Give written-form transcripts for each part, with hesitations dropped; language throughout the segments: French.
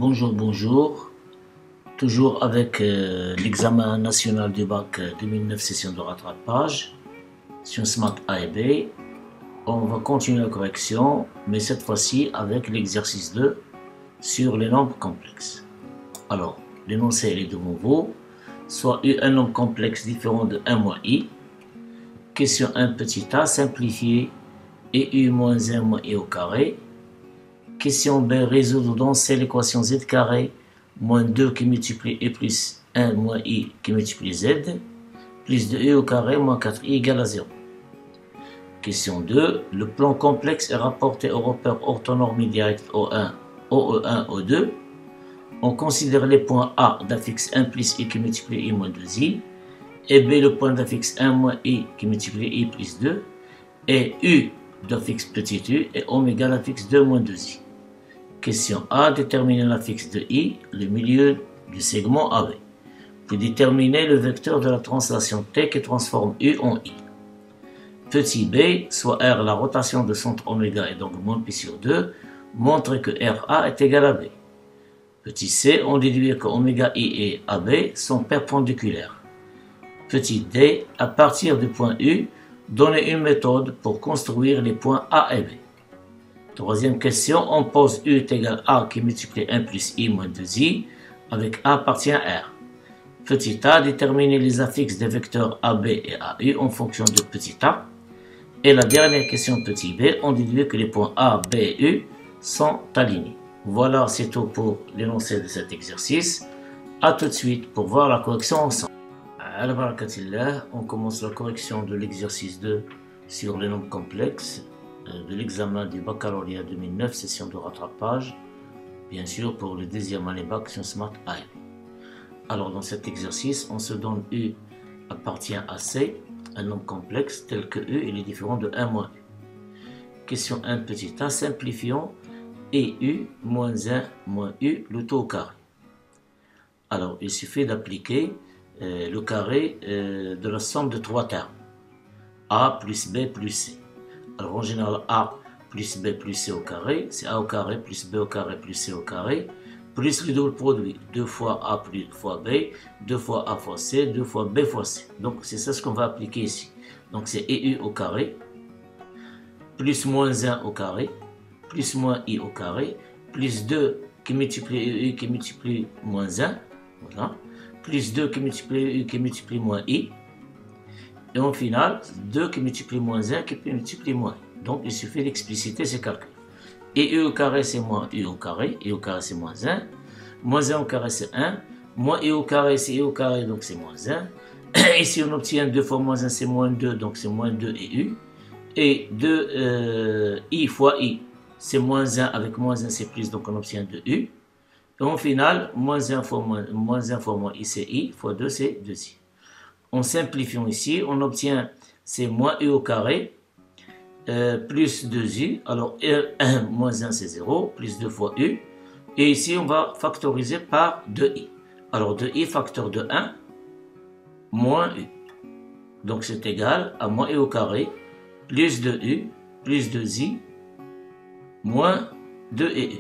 Bonjour, bonjour. Toujours avec l'examen national du bac 2009, session de rattrapage, sciences maths A et B. On va continuer la correction, mais cette fois-ci avec l'exercice 2 sur les nombres complexes. Alors, l'énoncé est devant vous. Soit U, un nombre complexe différent de 1 moins I. Question 1, petit a, simplifié, et U moins 1 moins I au carré. Question B, résoudre donc c'est l'équation z carré moins 2 qui multiplie i plus 1 moins i qui multiplie z, plus de i au carré moins 4i égale à 0. Question 2, le plan complexe est rapporté au repère orthonormé direct O1, OE1, O2. On considère les points A d'affixe 1 plus i qui multiplie i moins 2i, et B le point d'affixe 1 moins i qui multiplie i plus 2, et U d'affixe petit u et oméga d'affixe 2 moins 2i. Question A, déterminer l'affixe de I, le milieu du segment AB. Puis déterminer le vecteur de la translation T qui transforme U en I. Petit b, soit R, la rotation de centre oméga est donc moins pi sur 2, montre que RA est égal à B. Petit c, on déduit que oméga I et AB sont perpendiculaires. Petit d, à partir du point U, donner une méthode pour construire les points A et B. Troisième question, on pose U est égal à A qui multiplie 1 plus I moins 2I, avec A appartient à R. Petit a, déterminer les affixes des vecteurs AB et AU en fonction de petit a. Et la dernière question, petit b, on déduit que les points A, B et U sont alignés. Voilà, c'est tout pour l'énoncé de cet exercice. A tout de suite pour voir la correction ensemble. On commence la correction de l'exercice 2 sur les nombres complexes de l'examen du baccalauréat 2009, session de rattrapage, bien sûr pour le deuxième année bac sciences maths A. Alors dans cet exercice, on se donne U appartient à C, un nombre complexe tel que U il est différent de 1 moins U. Question 1 petit a, simplifions et U moins 1 moins U le tout au carré. Alors il suffit d'appliquer le carré de la somme de trois termes, A plus B plus C. Alors en général, A plus B plus C au carré, c'est A au carré plus B au carré plus C au carré, plus le double produit, 2 fois A plus fois B, 2 fois A fois C, 2 fois B fois C. Donc c'est ça ce qu'on va appliquer ici. Donc c'est EU au carré, plus moins 1 au carré, plus moins I au carré, plus 2 qui multiplie EU qui multiplie moins 1, voilà, plus 2 qui multiplie EU qui multiplie moins I, et en final, 2 qui multiplie moins 1 qui multiplie moins I. Donc il suffit d'expliciter ces calculs. Et U au carré c'est moins U au carré, I au carré c'est moins 1, moins 1 au carré c'est 1, moins I au carré c'est I au carré donc c'est moins 1. Ici on obtient 2 fois moins 1 c'est moins 2 donc c'est moins 2 et U. Et 2 I fois I c'est moins 1 avec moins 1 c'est plus donc on obtient 2U. Et en final, moins 1 fois moins I c'est I, fois 2 c'est 2I. En simplifiant ici, on obtient c'est moins U au carré, plus 2U, alors 1 moins 1 c'est 0, plus 2 fois U, et ici on va factoriser par 2I. Alors 2I facteur de 1, moins U. Donc c'est égal à moins U au carré, plus 2U, plus 2I, moins 2 et U.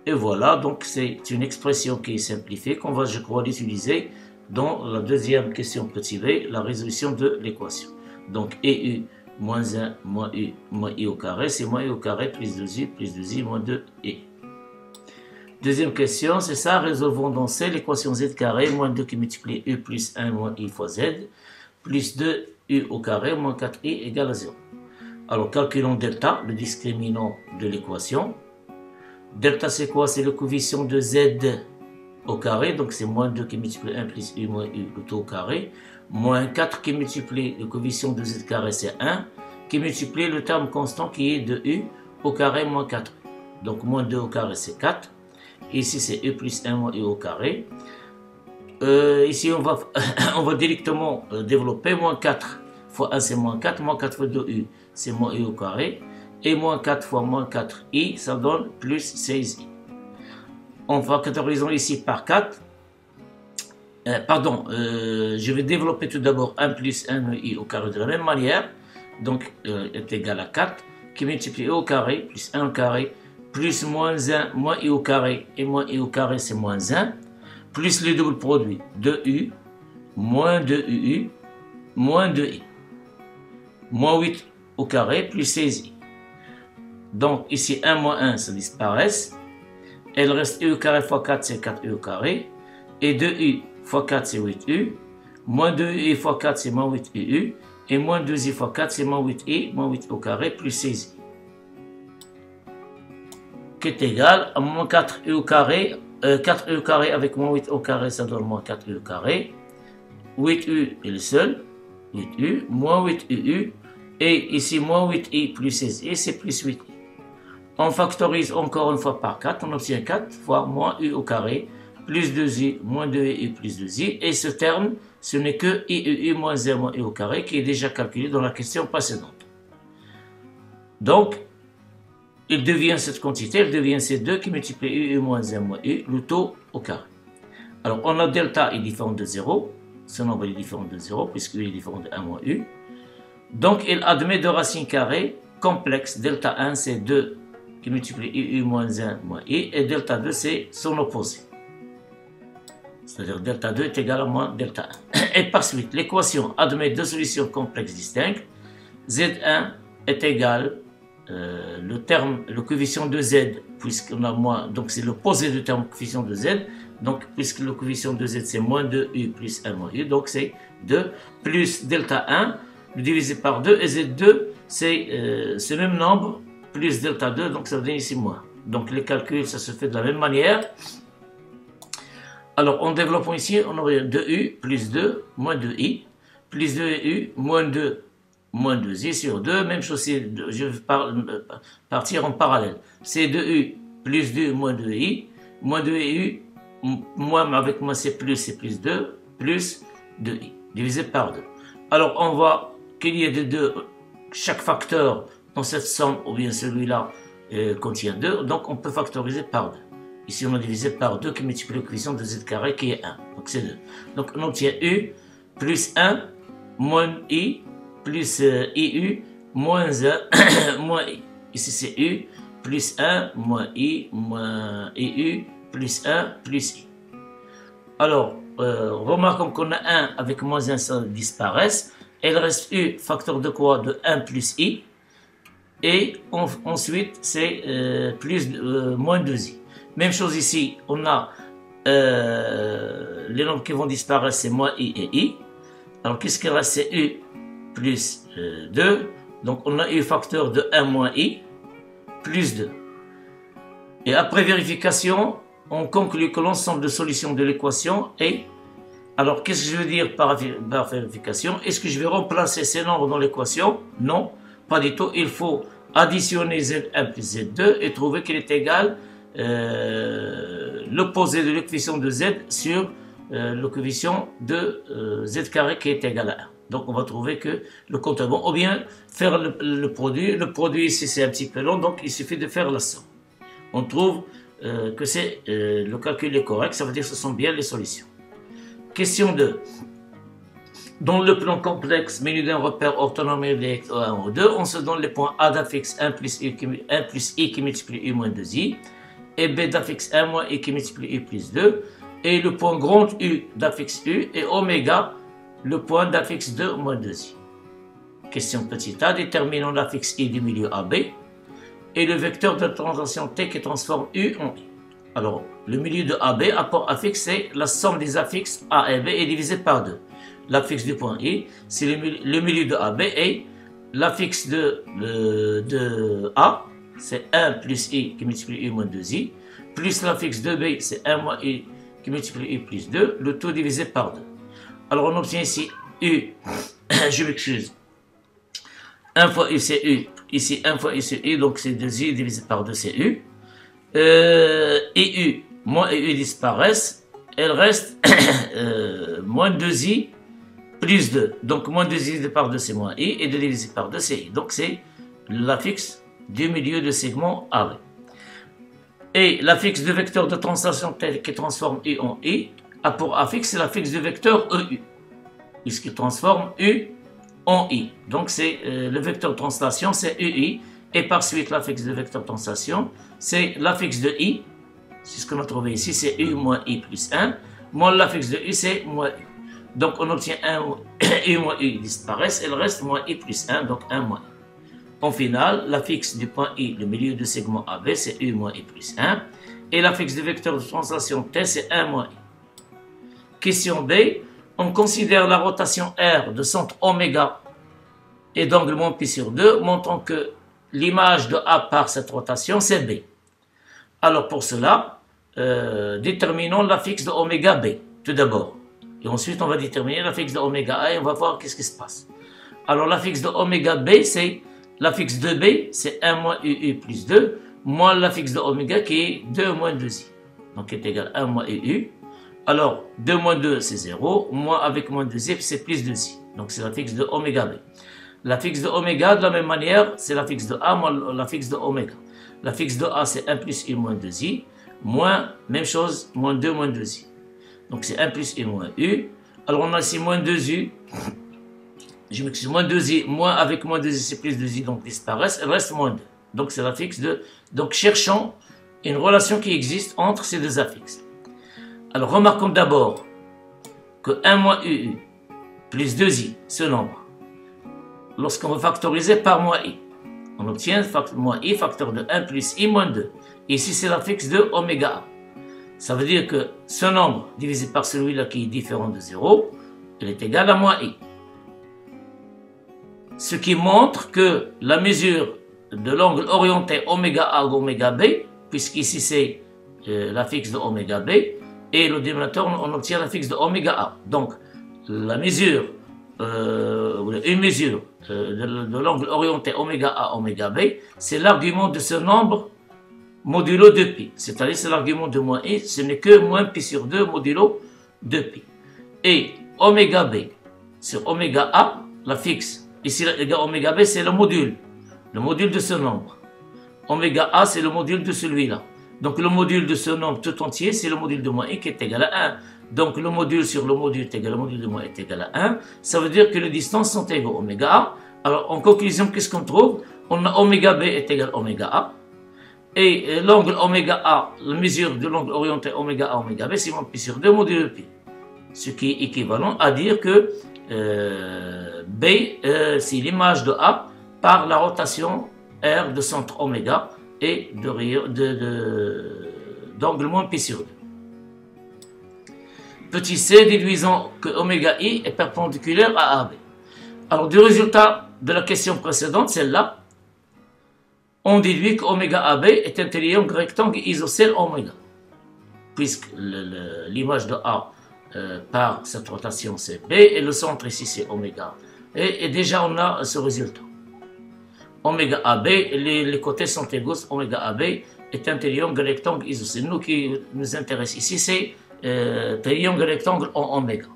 Et voilà, donc c'est une expression qui est simplifiée qu'on va, je crois, l'utiliser dans la deuxième question petit b, la résolution de l'équation. Donc EU moins 1 moins U moins I au carré, c'est moins I au carré plus 2I plus 2I moins 2I. Deuxième question, c'est ça, résolvons dans C l'équation z carré moins 2 qui multiplie U plus 1 moins I fois Z, plus 2U au carré moins 4I égale à 0. Alors calculons delta, le discriminant de l'équation. Delta c'est quoi? C'est le coefficient de Z au carré, donc c'est moins 2 qui multiplie 1 plus U moins U, le tout au carré, moins 4 qui multiplie le coefficient de Z carré, c'est 1, qui multiplie le terme constant qui est de U au carré moins 4. Donc moins 2 au carré, c'est 4. Ici, c'est U plus 1 moins U au carré. Ici, on va directement développer moins 4 fois 1, c'est moins 4, moins 4 fois 2U, c'est moins U au carré, et moins 4 fois moins 4I, ça donne plus 16I. En factorisant ici par 4, je vais développer tout d'abord 1 plus 1i au carré de la même manière, donc est égal à 4, qui multiplie au carré plus 1 au carré plus moins 1 moins i au carré, et moins i au carré c'est moins 1, plus le double produit de u, moins 2uu, moins 2i, moins 8 au carré, plus 16i. Donc ici 1 moins 1, ça disparaît. Il reste u au carré fois 4, c'est 4u au carré. Et 2u fois 4, c'est 8u. Moins 2i fois 4, c'est moins 8uu. Et moins 2i fois 4, c'est moins 8i, moins 8 au carré, plus 16i. Qui est égal à moins 4u au carré. 4u au carré avec moins 8 au carré, ça donne moins 4u au carré. 8u est le seul. 8u, moins 8uu. Et ici, moins 8i plus 16i, c'est plus 8i. On factorise encore une fois par 4, on obtient 4 fois moins u au carré, plus 2i, moins 2i plus 2i. Et ce terme, ce n'est que iuu moins 1 moins u au carré qui est déjà calculé dans la question précédente. Donc, il devient cette quantité, elle devient C2 qui multiplie iu moins 1 moins u, le taux au carré. Alors, on a delta est différent de 0, ce nombre est différent de 0 puisque u est différent de 1 moins u. Donc, il admet deux racines carrées complexes. Delta 1, c'est 2 qui multiplie iu moins 1 moins i, et delta 2, c'est son opposé. C'est-à-dire delta 2 est égal à moins delta 1. Et par suite, l'équation admet deux solutions complexes distinctes. Z1 est égal, le coefficient de Z, puisqu'on a moins, donc c'est l'opposé du terme coefficient de Z. Donc, puisque le coefficient de Z, c'est moins 2u plus 1 moins u, donc c'est 2 plus delta 1, divisé par 2, et Z2, c'est ce même nombre, plus delta 2, donc ça donne ici moins. Donc les calculs, ça se fait de la même manière. Alors en développant ici, on aurait 2u plus 2, moins 2i, plus 2u, moins 2, moins 2i sur 2. Même chose, je vais partir en parallèle. C'est 2u plus 2, moins 2i, moins 2u, moins avec moins c'est plus 2, plus 2i, divisé par 2. Alors on voit qu'il y ait de 2, chaque facteur dans cette somme, ou bien celui-là, contient 2, donc on peut factoriser par 2. Ici, on a divisé par 2 qui multiplie le coefficient de z carré qui est 1, donc c'est 2. Donc on obtient u plus 1 moins i plus iu moins 1 moins i. Ici c'est u plus 1 moins i moins iu plus 1 plus i. Alors, remarquons qu'on a 1 avec moins 1, ça disparaît. Il reste u, facteur de quoi? De 1 plus i. Et ensuite, c'est moins 2i. Même chose ici, on a les nombres qui vont disparaître, c'est moins i et i. Alors, qu'est-ce qu'il reste? C'est u plus 2. Donc, on a u facteur de 1 moins i plus 2. Et après vérification, on conclut que l'ensemble de solutions de l'équation est... Alors, qu'est-ce que je veux dire par vérification? Est-ce que je vais remplacer ces nombres dans l'équation? Non, pas du tout. Il faut additionner Z1 plus Z2 et trouver qu'il est égal l'opposé de l'équation de Z sur le coefficient de Z carré qui est égal à 1. Donc, on va trouver que le compte est bon. Ou bien faire le produit. Le produit ici, c'est un petit peu long, donc il suffit de faire la somme. On trouve que le calcul est correct, ça veut dire que ce sont bien les solutions. Question 2. Dans le plan complexe menu d'un repère orthonormé avec 1 ou 2, on se donne les points A d'affixe 1 plus i qui multiplie u moins 2i, et B d'affixe 1 moins i qui multiplie u plus 2, et le point grand U d'affixe u, et oméga, le point d'affixe 2 moins 2i. Question petit a, déterminons l'affixe i du milieu AB, et le vecteur de translation t qui transforme u en i. Alors, le milieu de AB, apport affixe, c'est la somme des affixes A et B est divisé par 2. L'affixe du point I, c'est le milieu de AB, et l'affixe de A, c'est 1 plus I qui multiplie U moins 2I, plus l'affixe de B, c'est 1 moins I qui multiplie U plus 2, le tout divisé par 2. Alors, on obtient ici U, je m'excuse, 1 fois U c'est U, ici 1 fois U c'est U, donc c'est 2I divisé par 2 c'est U. EU, moins EU disparaissent, il reste moins 2i plus 2. Donc moins 2i divisé par 2 c'est moins i, et 2 divisé par 2 c'est i. Donc c'est l'affixe du milieu de segment AB. Et l'affixe de vecteur de translation qui transforme u en i a pour affixe c'est l'affixe du vecteur EU, puisqu'il transforme u en i. Donc c'est le vecteur de translation c'est UI, et par suite l'affixe de vecteur translation, c'est l'affixe de i, c'est ce qu'on a trouvé ici, c'est u moins i plus 1, moins l'affixe de u, c'est moins u. Donc on obtient 1, u moins u disparaissent, et le reste moins i plus 1, donc 1 moins i. En final, l'affixe du point i, le milieu du segment AB, c'est u moins i plus 1, et l'affixe de vecteur de translation t, c'est 1 moins i. Question B, on considère la rotation R de centre oméga et d'angle moins pi sur 2, montrant que l'image de A par cette rotation, c'est B. Alors pour cela, déterminons l'affixe de oméga B, tout d'abord. Et ensuite, on va déterminer l'affixe de oméga A et on va voir qu'est-ce qui se passe. Alors l'affixe de oméga B, c'est l'affixe de B, c'est 1 moins UU plus 2, moins l'affixe de oméga qui est 2 moins 2i. Donc qui est égal à 1 moins UU. Alors 2 moins 2, c'est 0, moins avec moins 2i, c'est plus 2i. Donc c'est l'affixe de oméga B. L'affixe de oméga, de la même manière, c'est l'affixe de A moins l'affixe de oméga. L'affixe de A, c'est 1 plus U moins 2i, moins, même chose, moins 2 moins 2i. Donc c'est 1 plus U moins U. Alors on a ici moins 2u, je m'excuse, moins 2i, moins avec moins 2i, c'est plus 2i, donc disparaissent, il reste moins 2. Donc c'est l'affixe de... Donc cherchons une relation qui existe entre ces deux affixes. Alors remarquons d'abord que 1 moins UU plus 2i, ce nombre, lorsqu'on va factoriser par moins i, on obtient moins i facteur de 1 plus i moins 2. Ici c'est l'affixe de oméga A. Ça veut dire que ce nombre divisé par celui-là qui est différent de 0, il est égal à moins i. Ce qui montre que la mesure de l'angle orienté oméga A ou oméga B, puisqu'ici c'est l'affixe de oméga B, et le dénominateur on obtient l'affixe de oméga A. Donc la mesure, une mesure de l'angle orienté oméga A oméga B, c'est l'argument de ce nombre modulo 2pi, c'est-à-dire c'est l'argument de moins i, ce n'est que moins pi sur 2 modulo 2pi. Et oméga B sur oméga A, l'affixe, ici oméga B c'est le module de ce nombre. Oméga A c'est le module de celui-là. Donc le module de ce nombre tout entier, c'est le module de moins i qui est égal à 1. Donc le module sur le module est égal au module de moins est égal à 1. Ça veut dire que les distances sont égales oméga A. Alors en conclusion, qu'est-ce qu'on trouve? On a oméga B est égal à oméga A. Et l'angle oméga A, la mesure de l'angle orienté oméga A oméga B, c'est moins pi sur 2 modulo pi. Ce qui est équivalent à dire que B, c'est l'image de A par la rotation R de centre oméga et d'angle moins pi sur 2. Petit c, déduisons que oméga i est perpendiculaire à AB. Alors du résultat de la question précédente, celle-là, on déduit qu'oméga AB est un triangle rectangle isocèle oméga, puisque l'image de A par cette rotation c'est B et le centre ici c'est oméga. Et déjà on a ce résultat. Oméga AB, les côtés sont égaux, oméga AB est un triangle rectangle isocèle. Nous qui nous intéresse ici c'est triangle rectangle en oméga.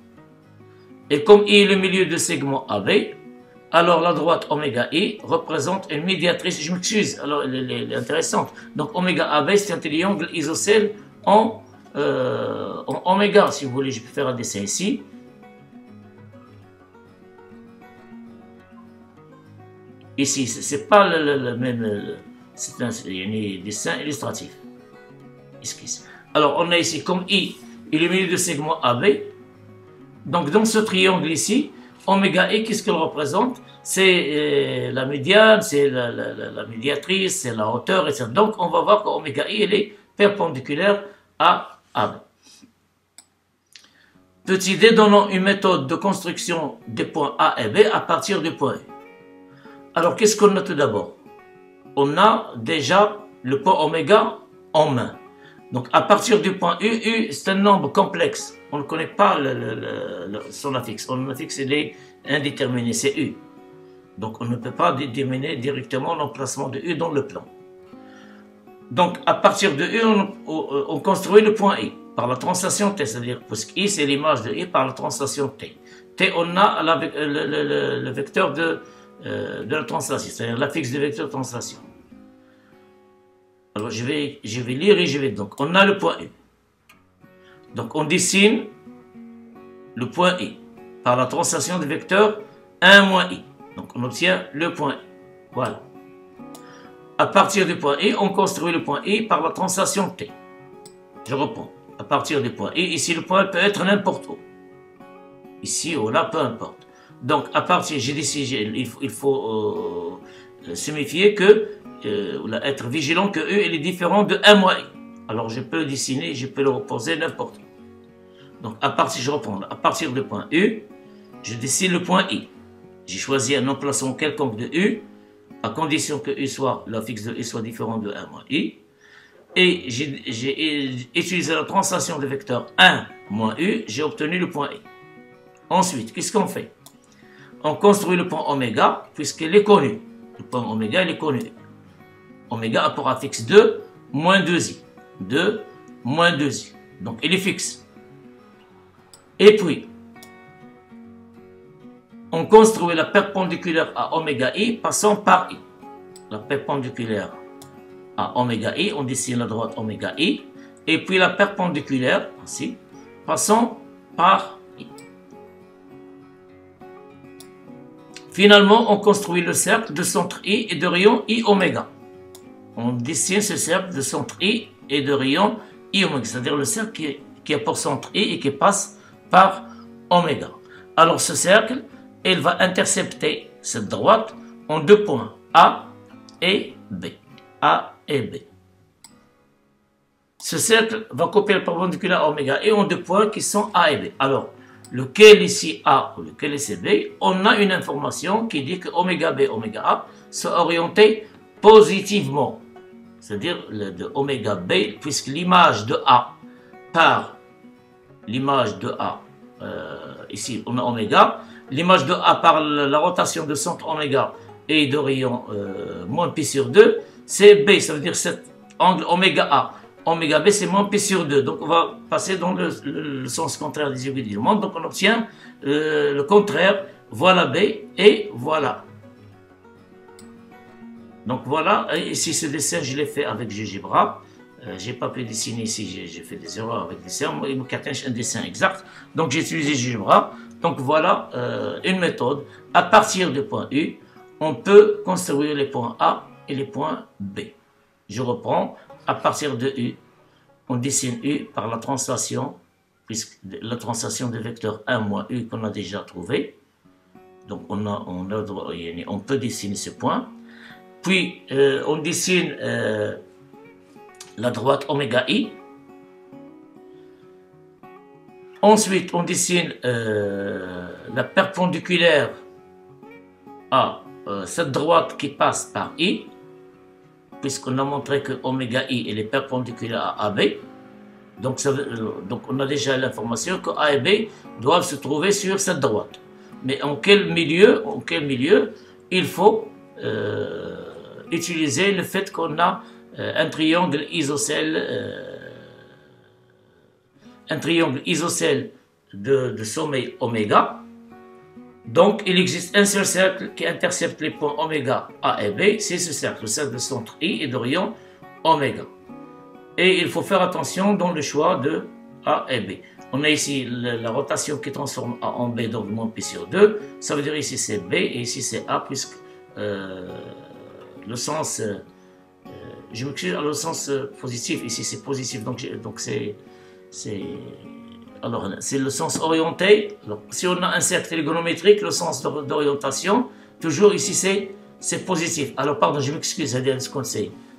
Et comme I est le milieu de segment AB, alors la droite oméga I représente une médiatrice, je m'excuse, alors elle est intéressante. Donc oméga AB c'est un triangle isocèle en oméga, si vous voulez, je peux faire un dessin ici. Ici, c'est pas le même, c'est un dessin illustratif. Esquisse. Alors on a ici comme I est le milieu de segment AB. Donc dans ce triangle ici, oméga I, qu'est-ce qu'elle représente? C'est la médiane, c'est la médiatrice, c'est la hauteur, etc. Donc on va voir qu'oméga I, elle est perpendiculaire à AB. Petit d, donnons une méthode de construction des points A et B à partir du point U. Alors qu'est-ce qu'on a tout d'abord? On a déjà le point oméga en main. Donc à partir du point U, U c'est un nombre complexe. On ne connaît pas son affixe. Son affixe il est indéterminé, c'est U. Donc on ne peut pas déterminer directement l'emplacement de U dans le plan. Donc à partir de U, on construit le point I par la translation T, c'est-à-dire parce que I c'est l'image de I par la translation T. T on a le vecteur de la translation, c'est-à-dire l'affixe du vecteur de translation. Alors je vais lire et je vais donc. On a le point I. Donc on dessine le point I par la translation du vecteur 1 moins I. Donc on obtient le point I. Voilà. À partir du point I, on construit le point I par la translation T. Je reprends. À partir du point I, ici le point peut être n'importe où. Ici ou là, peu importe. Donc, à partir, j'ai décidé, il faut se méfier que, être vigilant que E il est différent de 1 moins I. Alors, je peux le dessiner, je peux le reposer n'importe où. Donc, à partir, je reprends. À partir du point U, je dessine le point I. J'ai choisi un emplacement quelconque de U, à condition que U soit, la fixe de U soit différent de 1 moins I. Et j'ai utilisé la translation de vecteur 1 moins U, j'ai obtenu le point I. Ensuite, qu'est-ce qu'on fait? On construit le point oméga, puisqu'il est connu. Le point oméga, il est connu. Oméga a pour affixe 2, moins 2i. 2, moins 2i. Donc, il est fixe. Et puis, on construit la perpendiculaire à oméga i passant par i. La perpendiculaire à oméga i, on dessine la droite oméga i. Et puis la perpendiculaire, ainsi, passant par i. Finalement, on construit le cercle de centre i et de rayon i oméga. On dessine ce cercle de centre i et de rayon i oméga, c'est-à-dire le cercle qui a pour centre i et qui passe par oméga. Alors ce cercle, il va intercepter cette droite en 2 points, A et B. A et B. Ce cercle va copier le perpendiculaire à oméga et en 2 points qui sont A et B. Alors, lequel ici A ou lequel ici B, on a une information qui dit que oméga B, oméga A sont orientés positivement. C'est-à-dire de oméga B, puisque l'image de A par l'image de A, ici on a oméga, l'image de A par la rotation de centre oméga et de rayon moins pi sur 2, c'est B, ça veut dire cet angle oméga A. Oméga B, c'est moins pi sur 2. Donc, on va passer dans le sens contraire des aiguilles du monde. Donc, on obtient le contraire. Voilà B et voilà. Donc, voilà. Et ici, ce dessin, je l'ai fait avec GeoGebra. Je n'ai pas pu dessiner ici. J'ai fait des erreurs avec le dessin. Il me cache un dessin exact. Donc, j'ai utilisé GeoGebra. Donc, voilà une méthode. À partir du point U, on peut construire les points A et les points B. Je reprends. À partir de U, on dessine U par la translation, puisque la translation de vecteur 1 moins U qu'on a déjà trouvé. Donc on peut dessiner ce point. Puis on dessine la droite oméga I. Ensuite, on dessine la perpendiculaire à cette droite qui passe par I, puisqu'on a montré que oméga i est perpendiculaire à AB. Donc on a déjà l'information que A et B doivent se trouver sur cette droite. Mais en quel milieu il faut utiliser le fait qu'on a un triangle isocèle de sommet oméga. Donc, il existe un seul cercle qui intercepte les points oméga A et B, c'est ce cercle, le cercle de centre I et de rayon oméga. Et il faut faire attention dans le choix de A et B. On a ici la rotation qui transforme A en B, donc moins pi sur 2. Ça veut dire ici c'est B et ici c'est A, puisque le sens, je m'excuse, le sens positif, ici c'est positif, donc c'est le sens orienté. Alors, si on a un cercle trigonométrique, le sens d'orientation, toujours ici c'est positif. Alors pardon, je m'excuse,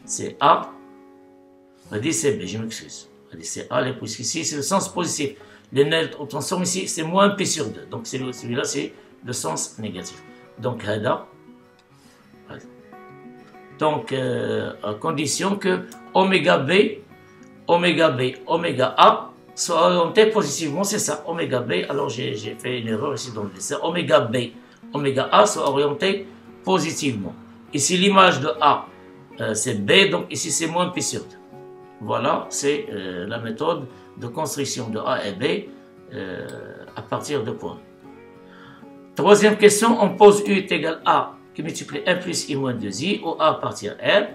c'est A, on dit c'est B, je m'excuse. On dit c'est A, puisque ici c'est le sens positif. Le net on transforme ici, c'est moins pi sur 2. Donc celui-là c'est le sens négatif. Donc Hada. Donc à condition que oméga B, oméga A soit orienté positivement, c'est ça, oméga B. Alors j'ai fait une erreur ici dans le dessin. Oméga B, oméga A soit orienté positivement. Ici l'image de A, c'est B, donc ici c'est moins pi sur 2. Voilà, c'est la méthode de construction de A et B à partir de points. Troisième question, on pose U est égal à qui multiplie 1 plus I moins 2I, où A appartient à R.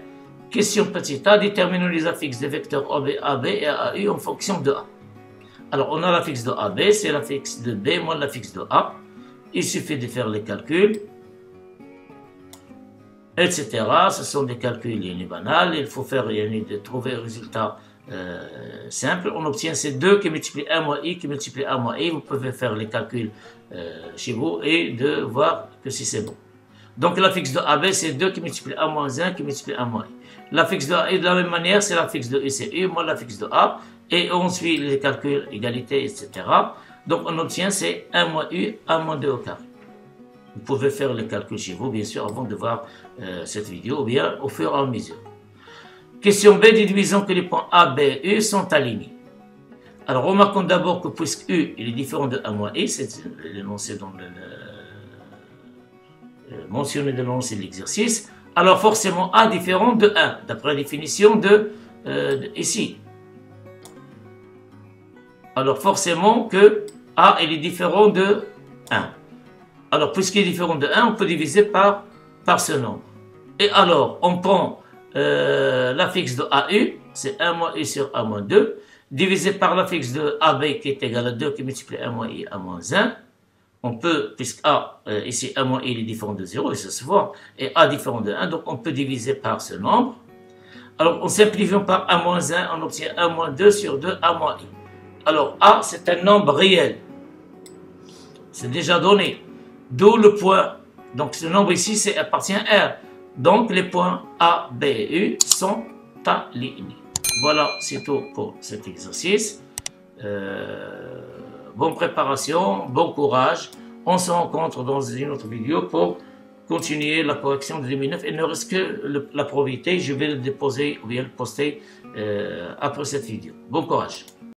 Question petit a, déterminons les affixes des vecteurs AB et AU en fonction de A. Alors, on a l'affixe de AB, c'est l'affixe de B moins l'affixe de A. Il suffit de faire les calculs. etc. Ce sont des calculs banals. Il faut faire, de trouver un résultat simple. On obtient ces 2 qui multiplient 1 moins i, qui multiplient 1 moins i. Vous pouvez faire les calculs chez vous et de voir que si c'est bon. Donc la fixe de AB, c'est 2 qui multiplie 1 moins 1 qui multiplie 1 moins i. La fixe de A, de la même manière, c'est la fixe de U, c'est U moins la fixe de A. Et on suit les calculs, égalité, etc. Donc on obtient c'est 1 moins U, 1 moins 2 au carré. Vous pouvez faire les calculs chez vous, bien sûr, avant de voir cette vidéo, ou bien au fur et à mesure. Question B, déduisons que les points A, B et U sont alignés. Alors remarquons d'abord que puisque U il est différent de 1 moins I, c'est l'énoncé dans mentionné dans l'énoncé de l'exercice, alors forcément A différent de 1, d'après la définition de ici. Alors forcément que A il est différent de 1. Alors puisqu'il est différent de 1, on peut diviser par ce nombre. Et alors on prend la fixe de AU, c'est 1 moins I sur 1 moins 2, divisé par la fixe de AB qui est égale à 2 qui multiplie 1 moins I, 1 moins 1. On peut, puisque A, ici 1 moins I il est différent de 0, et ça se voit, et A différent de 1, donc on peut diviser par ce nombre. Alors en simplifiant par 1 moins 1, on obtient 1 moins 2 sur 2, 1 moins I. Alors A, c'est un nombre réel. C'est déjà donné. D'où le point. Donc ce nombre ici appartient à R. Donc les points A, B et U sont alignés. Voilà, c'est tout pour cet exercice. Bonne préparation, bon courage. On se rencontre dans une autre vidéo pour continuer la correction de 2009. Il ne reste que la probabilité. Je vais le déposer ou bien le poster après cette vidéo. Bon courage.